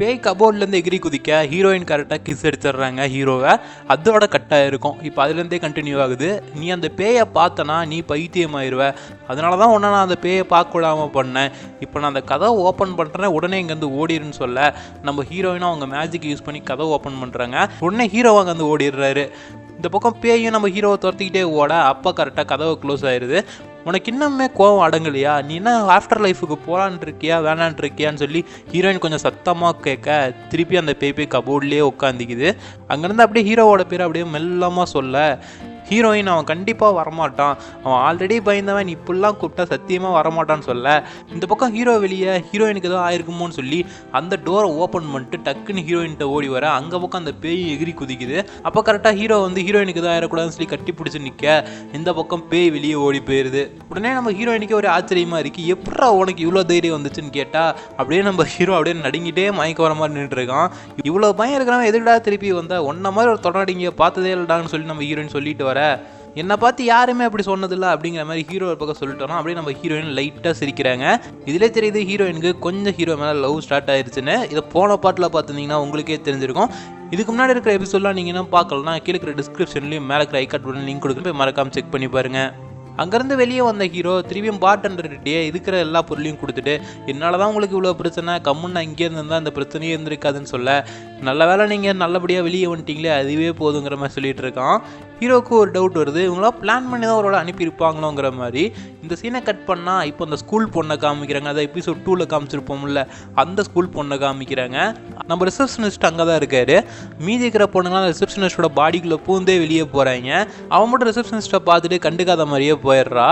பேய் கபோர்ட்லேருந்து எகிரி குதிக்க ஹீரோயின் கரெக்டாக கிஸ் எடுத்துடுறாங்க ஹீரோவை. அதோட கட்டாக இருக்கும். இப்போ அதுலேருந்தே கண்டினியூ ஆகுது. நீ அந்த பேயை பார்த்தனா நீ பைத்தியமாயிருவ, அதனால தான் உன்னை நான் அந்த பேயை பார்க்க விடாமல் பண்ணேன். இப்போ நான் அந்த கதவை ஓப்பன் பண்ணுறேன், உடனே இங்கேருந்து ஓடிடுன்னு சொல்ல நம்ம ஹீரோயினும் அவங்க மேஜிக் யூஸ் பண்ணி கதவை ஓப்பன் பண்ணுறாங்க. உடனே ஹீரோ அங்கேருந்து ஓடிடுறாரு. இந்த பக்கம் பேயும் நம்ம ஹீரோவை துரத்திக்கிட்டே ஓட அப்போ கரெக்டாக கதவை க்ளோஸ் ஆயிடுது. உனக்கு இன்னுமே கோவம் அடங்கலையா, நீ என்ன ஆஃப்டர் லைஃபுக்கு போகலான் இருக்கியா வேணான் இருக்கியான்னு சொல்லி ஹீரோயின் கொஞ்சம் சத்தமாக கேட்க திருப்பி அந்த பேய் கபோர்ட்லேயே உட்காந்துக்குது. அங்கேருந்து அப்படியே ஹீரோவோட பேர் அப்படியே மெல்லமாக சொல்ல ஹீரோயின் அவன் கண்டிப்பாக வரமாட்டான், அவன் ஆல்ரெடி பயந்தவன், இப்படிலாம் கூப்பிட்டா சத்தியமாக வரமாட்டான்னு சொல்ல இந்த பக்கம் ஹீரோ வெளியே ஹீரோயினுக்கு ஏதோ ஆயிருக்குமோன்னு சொல்லி அந்த டோரை ஓப்பன் பண்ணிட்டு டக்குன்னு ஹீரோயின்கிட்ட ஓடி வர அங்கே பக்கம் அந்த பேய் எகிரி குதிக்குது. அப்போ கரெக்டாக ஹீரோ வந்து ஹீரோயினுக்கு எதுவும் ஆயிடக்கூடாதுன்னு சொல்லி கட்டி பிடிச்சி நிற்க இந்த பக்கம் பேய் வெளியே ஓடி போயிடுது. உடனே நம்ம ஹீரோயினுக்கு ஒரு ஆச்சரியமாக இருக்குது, எப்படா உனக்கு இவ்வளோ தைரியம் வந்துச்சுன்னு கேட்டால் அப்படியே நம்ம ஹீரோ அப்படியே நடுங்கிட்டே மயக்க வர மாதிரி நின்றுருக்கான். இவ்வளோ பயம் இருக்கிறவன் எதுடா திருப்பி வந்தால் ஒன்றை மாதிரி ஒரு தொடர்டிங்க பார்த்ததே இல்லடான்னு சொல்லி நம்ம ஹீரோயின் சொல்லிட்டு வர என்னை பார்த்து யாருமே அப்படி சொன்னதில்லை அப்படிங்கிற மாதிரி ஹீரோ பக்கம் சொல்லிட்டோம். அப்படியே நம்ம ஹீரோயின் லைட்டாக சிரிக்கிறாங்க. இதிலே தெரியுது ஹீரோயினுக்கு கொஞ்சம் ஹீரோ மேலே லவ் ஸ்டார்ட் ஆயிடுச்சுன்னு. இதை போன பாட்டில் பார்த்துருந்தீங்கன்னா உங்களுக்கே தெரிஞ்சிருக்கும். இதுக்கு முன்னாடி இருக்கிற எபிசோட்லாம் நீங்கள் என்ன பார்க்கலன்னா கீழே இருக்கிற டிஸ்கிரிப்ஷன்லேயும் மேலே இருக்கிற ஐகார்ட் பட்டன் லிங்க் கொடுக்குறது போய் மறக்காமல் செக் பண்ணி பாருங்கள். அங்கேருந்து வெளியே வந்த ஹீரோ திரும்பியும் பார்ட்டன்டர்கிட்டே இருக்கிற எல்லா பொருளையும் கொடுத்துட்டு என்னால் தான் உங்களுக்கு இவ்வளோ பிரச்சனை, கம்முன்னு அங்கேயே இருந்தால் அந்த பிரச்சனையே இருந்திருக்காதுன்னு சொல்ல நல்ல வேலை நீங்கள் நல்லபடியாக வெளியே வந்துட்டீங்களே அதுவே போதுங்கிற மாதிரி சொல்லிட்டு இருக்கான். ஹீரோவுக்கு ஒரு டவுட் வருது, இவங்களாம் பிளான் பண்ணி தான் ஒரு அனுப்பியிருப்பாங்களோங்கிற மாதிரி. இந்த சீனை கட் பண்ணால் இப்போ அந்த ஸ்கூல் பொண்ணை காமிக்கிறாங்க, அதை எபிசோட் 2ல் காமிச்சிருப்போம்ல அந்த ஸ்கூல் பொண்ணை காமிக்கிறாங்க. நம்ம ரிசப்ஷனிஸ்ட் அங்கே தான் இருக்காரு. மீதி இருக்கிற பொண்ணுங்களாம் ரிசப்ஷனிஸ்டோட பாடிக்குள்ளே பூந்தே வெளியே போகிறாங்க. அவன் மட்டும் ரிசப்ஷனிஸ்ட்டை பார்த்துட்டு கண்டுக்காத மாதிரியே போயிடுறா.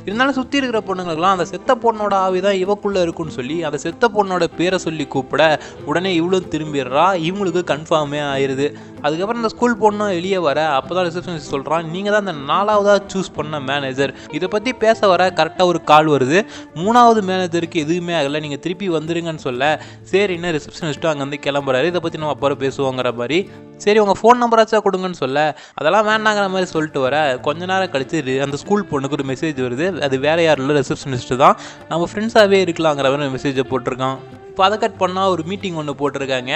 இருந்தாலும் சுற்றி இருக்கிற பொண்ணுங்களுக்குலாம் அந்த செத்த பொண்ணோட ஆவி தான் இவக்குள்ளே இருக்குன்னு சொல்லி அந்த செத்த பொண்ணோட பேரை சொல்லி கூப்பிட உடனே இவ்வளோ திரும்பிடுறா. இவங்களுக்கு கன்ஃபார்மே ஆயிடுது. அதுக்கப்புறம் இந்த ஸ்கூல் பொண்ணும் வெளியே வர அப்போ தான் ரிசப்ஷனிஸ்ட் சொல்கிறான், நீங்கள் தான் அந்த 4ஆவதாக சூஸ் பண்ண மேனேஜர். இதை பற்றி பேச வர கரெக்டாக ஒரு கால் வருது. 3ஆவது மேனேஜருக்கு எதுவுமே ஆகலை, நீங்கள் திருப்பி வந்துருங்கன்னு சொல்ல சரின்னு ரிசப்ஷனிஸ்ட்டும் அங்கேருந்து கிளம்புறாரு. இதை பற்றி நம்ம அப்புறம் பேசுவோங்கிற மாதிரி. சரி உங்கள் ஃபோன் நம்பராச்சா கொடுங்கன்னு சொல்ல அதெல்லாம் வேண்டாங்கிற மாதிரி சொல்லிட்டு வர கொஞ்ச நேரம் கழிச்சு அந்த ஸ்கூல் பொண்ணுக்கு ஒரு மெசேஜ் வருது. அது வேறு யாரும் இல்லை, ரிசப்ஷனிஸ்ட்டு தான். நம்ம ஃப்ரெண்ட்ஸாகவே இருக்கலாங்கிற மாதிரி மெசேஜை போட்டிருக்கான். இப்போ அதை கட் பண்ணால் ஒரு மீட்டிங் ஒன்று போட்டிருக்காங்க.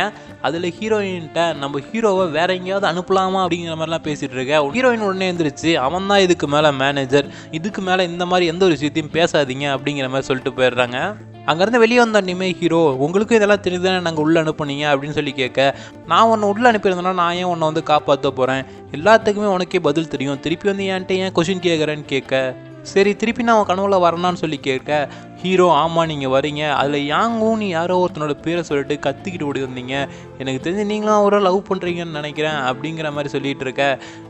அதில் ஹீரோயின்கிட்ட நம்ம ஹீரோவை வேற எங்கேயாவது அனுப்பலாமா அப்படிங்கிற மாதிரிலாம் பேசிகிட்டு இருக்கேன். ஹீரோயின் உடனே எழுந்திரிச்சு அவன் தான் இதுக்கு மேலே மேனேஜர், இதுக்கு மேலே இந்த மாதிரி எந்த ஒரு விஷயத்தையும் பேசாதீங்க அப்படிங்கிற மாதிரி சொல்லிட்டு போயிடுறாங்க. அங்கேருந்து வெளியே வந்தோடனே ஹீரோ உங்களுக்கும் இதெல்லாம் தெரிஞ்சு தானே நாங்கள் உள்ளே அனுப்புனீங்க அப்படின்னு சொல்லி கேட்க நான் உன்னை உள்ளே அனுப்பியிருந்தேன்னா நான் ஏன் உன்னை வந்து காப்பாற்ற போகிறேன், எல்லாத்துக்குமே உனக்கே பதில் தெரியும், திருப்பி வந்து என்கிட்ட ஏன் கொஷின் கேட்குறேன்னு கேட்க சரி திருப்பி நான் அவன் கனவுல வரணும்னு சொல்லி கேட்க ஹீரோ ஆமாம் நீங்கள் வரீங்க, அதில் யாங்கும் நீ யாரோ ஒருத்தனோட பேரை சொல்லிட்டு கத்திக்கிட்டு ஓடி வந்தீங்க, எனக்கு தெரிஞ்சு நீங்களும் அவரை லவ் பண்ணுறீங்கன்னு நினைக்கிறேன் அப்படிங்கிற மாதிரி சொல்லிகிட்டு இருக்க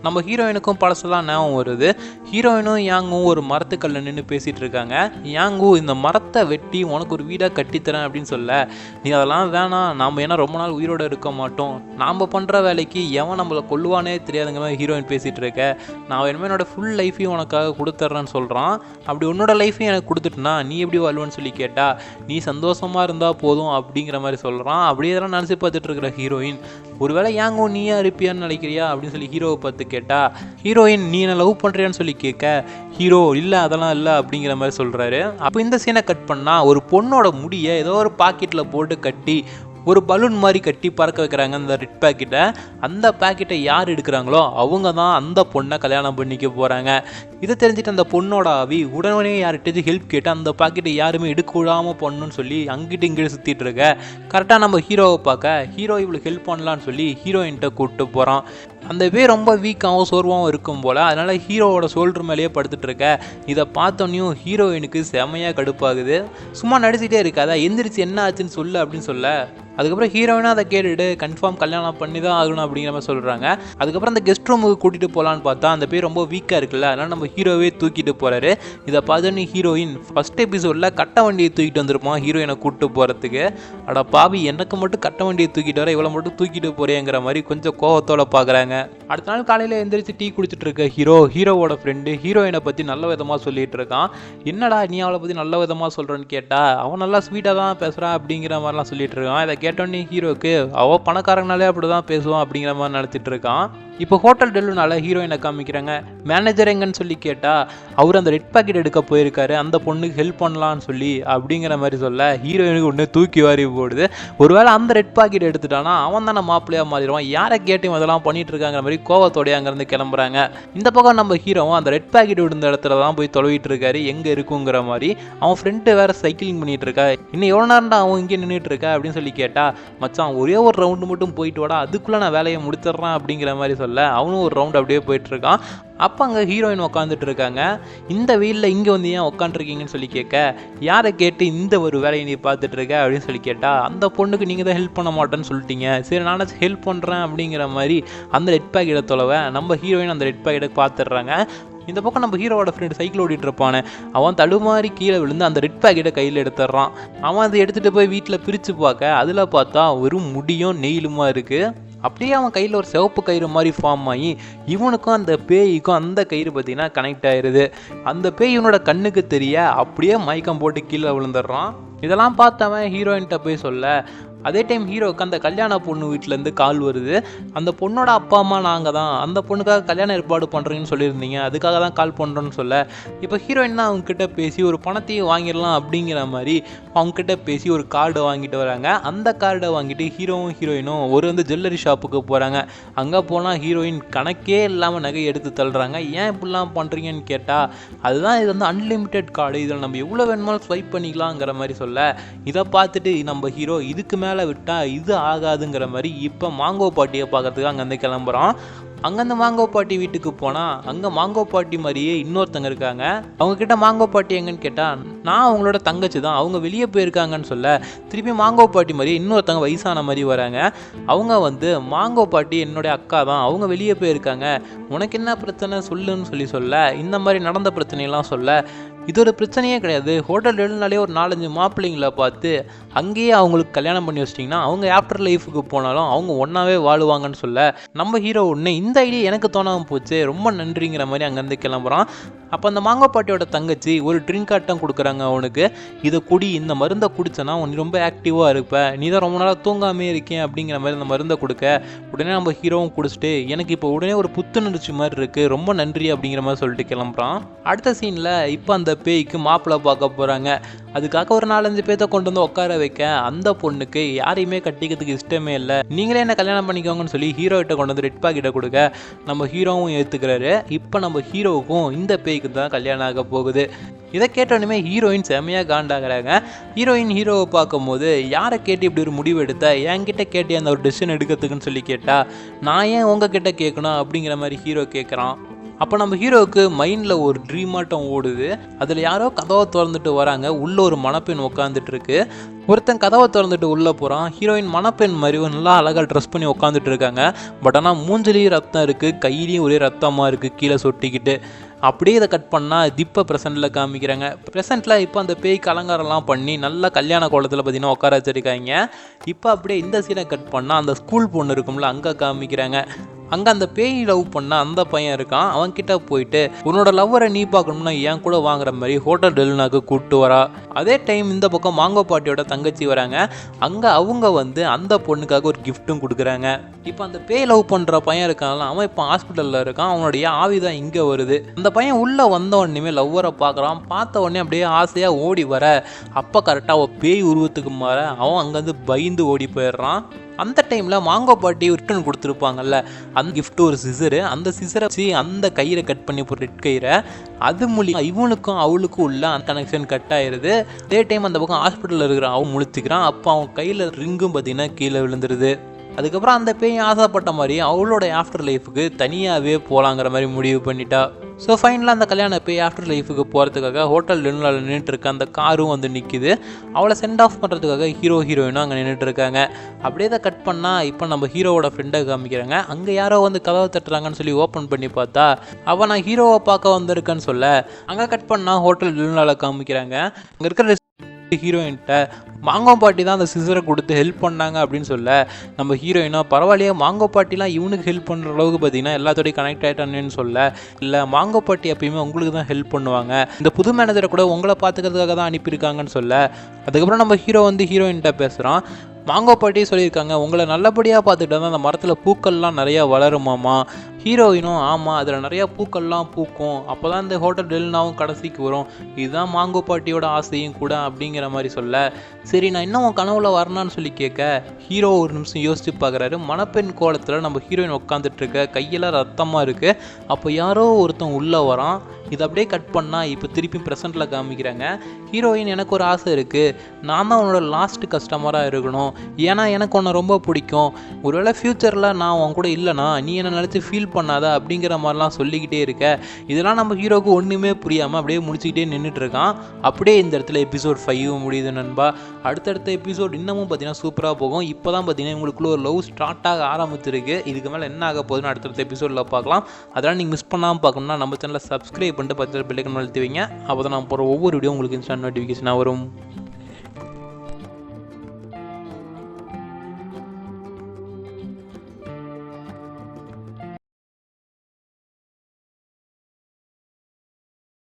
நம்ம ஹீரோயினுக்கும் பழசெல்லாம் ஞாபகம் வருது. ஹீரோயினும் யாங்கும் ஒரு மரத்துக்கல்ல நின்று பேசிகிட்டு இருக்காங்க. யாங்கு இந்த மரத்தை வெட்டி உனக்கு ஒரு வீடாக கட்டித்தரேன் அப்படின்னு சொல்ல நீ அதெல்லாம் வேணாம், நாம் ஏன்னா ரொம்ப நாள் உயிரோடு இருக்க மாட்டோம், நாம் பண்ணுற வேலைக்கு எவன் நம்மளை கொல்லுவானே தெரியாதுங்கிற மாதிரி ஹீரோயின் பேசிகிட்டு இருக்க நான் வேணுமே என்னோட ஃபுல் லைஃப்பையும் உனக்காக கொடுத்துட்றேன்னு சொல்கிறான். அப்படி உன்னோட லைஃப்பையும் எனக்கு கொடுத்துட்டுனா நீ எப்படி வாழ்வான்னு சொல்லி கேட்டா நீ சந்தோஷமா இருந்தா போதும் அப்படிங்கிற மாதிரி சொல்றான். அப்படியே இதெல்லாம் நினைச்சு பார்த்துட்டு இருக்கிற ஹீரோயின் ஒருவேளை யாங்கோ நீயா இருப்பியான்னு நினைக்கிறியா அப்படின்னு சொல்லி ஹீரோவை பார்த்து கேட்டா ஹீரோயின் நீ என்ன லவ் பண்றியான்னு சொல்லி கேட்க ஹீரோ இல்லை அதெல்லாம் இல்லை அப்படிங்கிற மாதிரி சொல்றாரு. அப்போ இந்த சீனை கட் பண்ணா ஒரு பொண்ணோட முடியை ஏதோ ஒரு பாக்கெட்டில் போட்டு கட்டி ஒரு பலூன் மாதிரி கட்டி பறக்க வைக்கிறாங்க அந்த ரெட் பேக்கெட்டை. அந்த பேக்கெட்டை யார் எடுக்கிறாங்களோ அவங்க தான் அந்த பொண்ணை கல்யாணம் பண்ணிக்க போகிறாங்க. இதை தெரிஞ்சுட்டு அந்த பொண்ணோட ஆவி உடனே யார்கிட்ட ஹெல்ப் கேட்டு அந்த பாக்கெட்டை யாருமே எடுக்க விடாமல் பண்ணணும்னு சொல்லி அங்கிட்டு இங்கிட்டு சுற்றிட்டு இருக்க கரெக்டாக நம்ம ஹீரோவை பார்க்க ஹீரோ இவ்வளோ ஹெல்ப் பண்ணலான்னு சொல்லி ஹீரோயின்கிட்ட கூப்பிட்டு போகிறான். அந்த வே ரொம்ப வீக்காகவும் சோர்வாகவும் இருக்கும் போல், அதனால் ஹீரோவோட ஷோல்டர் மேலேயே படுத்துட்டு இருக்க இதை பார்த்தோன்னையும் ஹீரோயினுக்கு செமையாக கடுப்பாகுது. சும்மா நடிச்சிட்டே இருக்காதா, எந்திரிச்சு என்ன ஆச்சுன்னு சொல்லு அப்படின்னு சொல்ல அதுக்கப்புறம் ஹீரோயினாக அதை கேட்டுட்டு கன்ஃபார்ம் கல்யாணம் பண்ணி தான் ஆகணும் அப்படிங்கிற மாதிரி சொல்கிறாங்க. அதுக்கப்புறம் அந்த கெஸ்ட் ரூமுக்கு கூட்டிகிட்டு போகலான்னு பார்த்தா அந்த பேர் ரொம்ப வீக்காக இருக்குல்ல, அதனால் நம்ம ஹீரோவே தூக்கிட்டு போகிறாரு. இதை பார்த்தோன்னே ஹீரோயின் ஃபஸ்ட் எபிசோடில் கட்ட வண்டியை தூக்கிட்டு வந்திருப்போம் ஹீரோயினை கூப்பிட்டு போகிறதுக்கு. அட பாவி எனக்கு மட்டும் கட்ட வண்டியை தூக்கிட்டு வர இவ்வளோ மட்டும் தூக்கிட்டு போகிறேங்கிற மாதிரி கொஞ்சம் கோவத்தோட பார்க்குறாங்க. அடுத்த நாள் காலையில் எந்திரிச்சு டீ குடிச்சிட்டு இருக்க ஹீரோவோட ஃப்ரெண்டு ஹீரோயினை பற்றி நல்ல விதமாக சொல்லிட்டு இருக்கான். என்னடா நீ அவளை பற்றி நல்ல விதமாக சொல்கிறேன்னு கேட்டால் அவன் நல்லா ஸ்வீட்டாக தான் பேசுகிறான் அப்படிங்கிற மாதிரிலாம் சொல்லிட்டு இருக்கான். இதை கேட்டோன்னே ஹீரோக்கு அவள் பணக்காரங்கனாலே அப்படி தான் பேசுவான் அப்படிங்கிற மாதிரி நினச்சிட்டு இருக்கான். இப்போ ஹோட்டல் டெல்லுனால ஹீரோயினை காமிக்கிறாங்க. மேனேஜர் எங்கன்னு சொல்லி கேட்டால் அவர் அந்த ரெட் பாக்கெட் எடுக்க போயிருக்காரு, அந்த பொண்ணுக்கு ஹெல்ப் பண்ணலான்னு சொல்லி அப்படிங்கிற மாதிரி சொல்ல ஹீரோயினுக்கு ஒன்று தூக்கி வாரி போடுது. ஒருவேளை அந்த ரெட் பாக்கெட் எடுத்துட்டானா அவன் தானே மாப்பிள்ளையாக மாறிடுவான், யாரை கேட்டும் அதெல்லாம் பண்ணிட்டு இருக்காங்கிற மாதிரி கோவத்தோடைய அங்கேருந்து கிளம்புறாங்க. இந்த பக்கம் நம்ம ஹீரோவும் அந்த ரெட் பாக்கெட் விழுந்த இடத்துல தான் போய் தொலைவிட்டு இருக்காரு, எங்கே இருக்குங்கிற மாதிரி. அவன் ஃப்ரெண்டு வேற சைக்கிளிங் பண்ணிட்டு இருக்கா. இன்னும் எவ்வளோ நேரம்டா அவன் இங்கே நின்றுட்டு இருக்கா அப்படின்னு சொல்லி கேட்டா, மச்சான் ஒரே ஒரு ரவுண்டு மட்டும் போயிட்டு வாடா, அதுக்குள்ளே நான் வேலையை முடிச்சிடுறேன் அப்படிங்கிற மாதிரி சொல்ல அவனும் ஒரு ரவுண்ட் அப்படியே போயிட்டு இருக்கான். அப்போ அங்கே ஹீரோயின் உட்காந்துட்டு இருக்காங்க. இந்த வெயிலில் இங்கே வந்து ஏன் உட்காந்துருக்கீங்கன்னு சொல்லி கேட்க, யாரை கேட்டு இந்த ஒரு வேலையை நீ பார்த்துட்டு இருக்க அப்படின்னு சொல்லி கேட்டால், அந்த பொண்ணுக்கு நீங்கள் தான் ஹெல்ப் பண்ண மாட்டேன்னு சொல்லிட்டீங்க, சரி நானும் ஹெல்ப் பண்ணுறேன் அப்படிங்கிற மாதிரி அந்த ரெட் பேக்கெட்டை தொலைவை நம்ம ஹீரோயின் அந்த ரெட் பேக்கெட்டை பார்த்துடுறாங்க. இந்த பக்கம் நம்ம ஹீரோவோட ஃப்ரெண்டு சைக்கிள் ஓடிட்டு இருப்பானே, அவன் தடுமாறி கீழே விழுந்து அந்த ரெட் பேக்கெட்டை கையில் எடுத்துடுறான். அவன் அதை எடுத்துகிட்டு போய் வீட்டில் பிரித்து பார்க்க அதில் பார்த்தா வெறும் முடியும் நெயிலுமா இருக்குது. அப்படியே அவன் கையில் ஒரு சிவப்பு கயிறு மாதிரி ஃபார்ம் ஆகி இவனுக்கும் அந்த பேய்க்கும் அந்த கயிறு பார்த்தீங்கன்னா கனெக்ட் ஆயிடுது. அந்த பேய் இவனோட கண்ணுக்கு தெரிய அப்படியே மயக்கம் போட்டு கீழே விழுந்துடுறான். இதெல்லாம் பார்த்தவன் ஹீரோயின்கிட்ட போய் சொல்ல, அதே டைம் ஹீரோவுக்கு அந்த கல்யாண பொண்ணு வீட்டிலேருந்து கால் வருது. அந்த பொண்ணோட அப்பா அம்மா நாங்கள் தான், அந்த பொண்ணுக்காக கல்யாணம் ஏற்பாடு பண்ணுறீங்கன்னு சொல்லியிருந்தீங்க, அதுக்காக தான் கால் பண்ணுறோன்னு சொல்ல, இப்போ ஹீரோயின் தான் அவங்கக்கிட்ட பேசி ஒரு பணத்தையும் வாங்கிடலாம் அப்படிங்கிற மாதிரி அவங்கக்கிட்ட பேசி ஒரு கார்டை வாங்கிட்டு வராங்க. அந்த கார்டை வாங்கிட்டு ஹீரோவும் ஹீரோயினும் ஒரு வந்து ஜுவல்லரி ஷாப்புக்கு போகிறாங்க. அங்கே போனால் ஹீரோயின் கணக்கே இல்லாமல் நகை எடுத்து தள்ளுறாங்க. ஏன் இப்படிலாம் பண்ணுறீங்கன்னு கேட்டால், அதுதான் இது வந்து அன்லிமிட்டெட் கார்டு, இதில் நம்ம எவ்வளோ வேணுமாலும் ஸ்வைப் பண்ணிக்கலாங்கிற மாதிரி சொல்ல, இதை பார்த்துட்டு நம்ம ஹீரோ இதுக்கு மேலே விட்டா இது ஆகாதுங்கிற மாதிரி இப்போ மாங்கோ பாட்டியை பார்க்கறதுக்கு அங்கேருந்து கிளம்புறான். அங்கேருந்து மாங்கோ பாட்டி வீட்டுக்கு போனால் அங்கே மாங்கோ பாட்டி மாதிரியே இன்னொருத்தங்க இருக்காங்க. அவங்கக்கிட்ட மாங்கோ பாட்டி எங்கன்னு கேட்டால், நான் அவங்களோட தங்கச்சி தான், அவங்க வெளியே போயிருக்காங்கன்னு சொல்ல, திருப்பி மாங்கோ பாட்டி மாதிரியே இன்னொருத்தங்க வயசான மாதிரி வராங்க. அவங்க வந்து மாங்கோ பாட்டி என்னுடைய அக்கா தான், அவங்க வெளியே போயிருக்காங்க, உனக்கு என்ன பிரச்சனை சொல்லுன்னு சொல்ல இந்த மாதிரி நடந்த பிரச்சனையெல்லாம் சொல்ல, இது ஒரு பிரச்சனையே கிடையாது, ஹோட்டல் எழுதினாலே ஒரு 4-5 மாப்பிள்ளைங்களை பார்த்து அங்கேயே அவங்களுக்கு கல்யாணம் பண்ணி வச்சிட்டிங்கன்னா அவங்க ஆஃப்டர் லைஃபுக்கு போனாலும் அவங்க ஒன்றாவே வாழுவாங்கன்னு சொல்ல, நம்ம ஹீரோ ஒன்று இந்த ஐடியா எனக்கு தோணாமல் போச்சு, ரொம்ப நன்றிங்கிற மாதிரி அங்கேருந்து கிளம்புறான். அப்போ அந்த மாங்கோ பாட்டியோட தங்கச்சி ஒரு ட்ரிங்க் ஆட்டம் கொடுக்குறாங்க அவனுக்கு, இதை குடி, இந்த மருந்தை குடிச்சனா நீ ரொம்ப ஆக்டிவாக இருப்ப, நீ தான் ரொம்ப நாளாக தூங்காமே இருக்கேன் அப்படிங்கிற மாதிரி அந்த மருந்தை கொடுக்க, உடனே நம்ம ஹீரோவும் குடிச்சிட்டு எனக்கு இப்போ உடனே ஒரு புத்துணர்ச்சி மாதிரி இருக்குது, ரொம்ப நன்றி அப்படிங்கிற மாதிரி சொல்லிட்டு கிளம்புறான். அடுத்த சீனில் இப்போ அந்த பேய்க்கு மாப்பிள்ளை பார்க்க போகிறாங்க. அதுக்காக ஒரு 4-5 பேர்த்த கொண்டு வந்து உட்கார வைக்க, அந்த பொண்ணுக்கு யாரையுமே கட்டிக்கிறதுக்கு இஷ்டமே இல்லை, நீங்களே என்ன கல்யாணம் பண்ணிக்கோங்கன்னு சொல்லி ஹீரோகிட்ட கொண்டு வந்து ரெட் பாக்கெட்டை கொடுக்க நம்ம ஹீரோவும் ஏற்றுக்கிறாரு. இப்போ நம்ம ஹீரோவுக்கும் இந்த பேய்க்கு தான் கல்யாணம் ஆக போகுது. இதை கேட்டோன்னுமே ஹீரோயின் செம்மையாக காண்டாகிறாங்க. ஹீரோயின் ஹீரோவை பார்க்கும்போது, யாரை கேட்டு இப்படி ஒரு முடிவு எடுத்த, என்கிட்ட கேட்டு அந்த ஒரு டெசிஷன் எடுக்கிறதுக்குன்னு சொல்லி கேட்டால், நான் ஏன் உங்ககிட்ட கேட்கணும் அப்படிங்கிற மாதிரி ஹீரோ கேட்குறான். அப்போ நம்ம ஹீரோவுக்கு மைண்டில் ஒரு ட்ரீமாட்டம் ஓடுது. அதில் யாரோ கதவை திறந்துட்டு வராங்க, உள்ளே ஒரு மணப்பெண் உட்காந்துட்டு இருக்கு. ஒருத்தன் கதவை திறந்துட்டு உள்ளே போகிறான். ஹீரோயின் மணப்பெண் மாதிரி நல்லா அழகாக ட்ரெஸ் பண்ணி உட்காந்துட்டு இருக்காங்க. பட் ஆனால் மூஞ்சிலையும் ரத்தம் இருக்குது, கையிலையும் ஒரே ரத்தமாக இருக்குது கீழே சொட்டிக்கிட்டு. அப்படியே இதை கட் பண்ணால் இப்போ ப்ரெசென்ட்டில் காமிக்கிறாங்க. ப்ரெசென்ட்டில் இப்போ அந்த பேய்க்கு அலங்காரம்லாம் பண்ணி நல்லா கல்யாண கோலத்தில் பார்த்தீங்கன்னா உட்கார வச்சுருக்காங்க. இப்போ அப்படியே இந்த சீனை கட் பண்ணால் அந்த ஸ்கூல் பொண்ணு இருக்கும்ல அங்கே காமிக்கிறாங்க. அங்கே அந்த பேய் லவ் பண்ண அந்த பையன் இருக்கான். அவன்கிட்ட போயிட்டு, உன்னோட லவ்வரை நீ பார்க்கணும்னா என் கூட வாங்குற மாதிரி ஹோட்டல் டெல்லுனாக்கு கூப்பிட்டு வரா. அதே டைம் இந்த பக்கம் மாங்கோ பாட்டியோட தங்கச்சி வராங்க. அங்கே அவங்க வந்து அந்த பொண்ணுக்காக ஒரு கிஃப்ட்டும் கொடுக்குறாங்க. இப்போ அந்த பேய் லவ் பண்ணுற பையன் இருக்கான்ல, அவன் இப்போ ஹாஸ்பிட்டலில் இருக்கான். அவனுடைய ஆவி தான் இங்கே வருது. அந்த பையன் உள்ளே வந்த உடனே லவ்வரை பார்க்குறான். பார்த்த உடனே அப்படியே ஆசையாக ஓடி வர, அப்போ கரெக்டாக அவன் பேய் உருவத்துக்கு மாற அவன் அங்கேருந்து பயந்து ஓடி போயிடுறான். அந்த டைமில் மாங்கோ பாட்டி ரிட்டர்ன் கொடுத்துருப்பாங்கல்ல, அந்த கிஃப்ட்டு ஒரு சிசரு. அந்த சிசரை வச்சு அந்த கயிறை கட் பண்ணி போகிற ரெட் கயிறை, அது மூலியம் இவனுக்கும் அவளுக்கும் உள்ள அந்த கனெக்ஷன் கட் ஆயிடுது. அதே டைம் அந்த பக்கம் ஹாஸ்பிட்டலில் இருக்கிற அவன் முழிச்சுக்கிறான். அப்போ அவன் கையில் ரிங்கும் பார்த்தீங்கன்னா கீழே விழுந்துருது. அதுக்கப்புறம் அந்த பேய் ஆசைப்பட்ட மாதிரி அவளோட ஆஃப்டர் லைஃபுக்கு தனியாகவே போகலாங்கிற மாதிரி முடிவு பண்ணிட்டா. ஸோ ஃபைனலாக அந்த கல்யாண பேய் ஆஃப்டர் லைஃபுக்கு போகிறதுக்காக ஹோட்டல் டெல்லுனால நின்றுட்டு இருக்க அந்த காரும் வந்து நிற்கிது. அவளை சென்ட் ஆஃப் பண்ணுறதுக்காக ஹீரோ ஹீரோயினும் அங்கே நின்றுட்டு இருக்காங்க. அப்படியே தான் கட் பண்ணால் இப்போ நம்ம ஹீரோவோட ஃப்ரெண்டை காமிக்கிறாங்க. அங்கே யாரோ வந்து கதவை தட்டுறாங்கன்னு சொல்லி ஓப்பன் பண்ணி பார்த்தா, அவன் நான் ஹீரோவை பார்க்க வந்திருக்கேன்னு சொல்ல, அங்கே கட் பண்ணால் ஹோட்டல் டெல்லுனால காமிக்கிறாங்க. அங்கே இருக்கிற ஹீரோயின்ட்ட மாங்கோ பாட்டி தான் அந்த சிசரை கொடுத்து ஹெல்ப் பண்ணாங்க அப்படின்னு சொல்ல நம்ம ஹீரோயினோ பரவாயில்லையே மாங்கோ பாட்டிலாம் இவனுக்கு ஹெல்ப் பண்ணுற அளவுக்கு பார்த்தீங்கன்னா எல்லாத்தோடையும் கனெக்ட் ஆகிட்டானேன்னு சொல்ல இல்லை மாங்கோ பாட்டி எப்பயுமே உங்களுக்கு தான் ஹெல்ப் பண்ணுவாங்க, இந்த புது மேனேஜரை கூட உங்களை பார்த்துக்கிறதுக்காக தான் அனுப்பியிருக்காங்கன்னு சொல்ல அதுக்கப்புறம் நம்ம ஹீரோ வந்து ஹீரோயின்கிட்ட பேசுகிறான். மாங்கோ பாட்டியே சொல்லியிருக்காங்க உங்களை நல்லபடியாக பார்த்துக்கிட்டா தான் அந்த மரத்தில் பூக்கள்லாம் நிறையா வளருமாமா. ஹீரோயினும் ஆமாம் அதில் நிறையா பூக்கள்லாம் பூக்கும், அப்போ தான் இந்த ஹோட்டல் டெல்னாவும் கடைசிக்கு வரும், இதுதான் மாங்கோ பாட்டியோட ஆசையும் கூட அப்படிங்கிற மாதிரி சொல்ல சரி நான் இன்னும் உன் கனவுல வரணும்னு சொல்லி கேட்க ஹீரோ ஒரு நிமிஷம் யோசிச்சு பார்க்குறாரு. மணப்பெண் கோலத்தில் நம்ம ஹீரோயின் உட்காந்துட்ருக்க கையெல்லாம் ரத்தமாக இருக்குது. அப்போ யாரோ ஒருத்தன் உள்ளே வரான். இதை அப்படியே கட் பண்ணால் இப்போ திருப்பி ப்ரெசென்ட்டில் காமிக்கிறாங்க. ஹீரோயின் எனக்கு ஒரு ஆசை இருக்குது, நான் தான் உன்னோட லாஸ்ட் கஸ்டமராக இருக்கணும், ஏன்னா எனக்கு உன்னை ரொம்ப பிடிக்கும், ஒருவேளை ஃப்யூச்சரில் நான் உன் கூட இல்லைனா நீ என்னை நினச்சி ஃபீல் பண்ணாத அப்படிங்கிற மாதிரிலாம் சொல்லிக்கிட்டே இருக்க. இதெல்லாம் நம்ம ஹீரோவுக்கு ஒன்றுமே புரியாமல் அப்படியே முடிச்சுக்கிட்டே நின்றுட்டுருக்கான். அப்படியே இந்த இடத்துல எபிசோட் 5 முடியுது நண்பா. அடுத்தடுத்த எபிசோட் இன்னமும் பார்த்தீங்கன்னா சூப்பராக போகும். இப்போ தான் பார்த்தீங்கன்னா உங்களுக்குள்ள ஒரு லவ் ஸ்டார்ட் ஆக ஆரம்பிச்சிருக்கு. இதுக்கு மேலே என்ன ஆக போகுதுன்னு அடுத்தடுத்த எபிசோடில் பார்க்கலாம். அதெல்லாம் நீங்கள் மிஸ் பண்ணாமல் பார்க்கணும்னா நம்ம சேனலில் சப்ஸ்கிரைப் பண்ணிட்டு 10 பெல்லைக்கன் அழுத்தி வைங்க. அப்போ தான் நான் போகிற ஒவ்வொரு வீடியோ உங்களுக்கு இன்ஸ்டன்ட் நோட்டிஃபிகேஷனாக வரும்.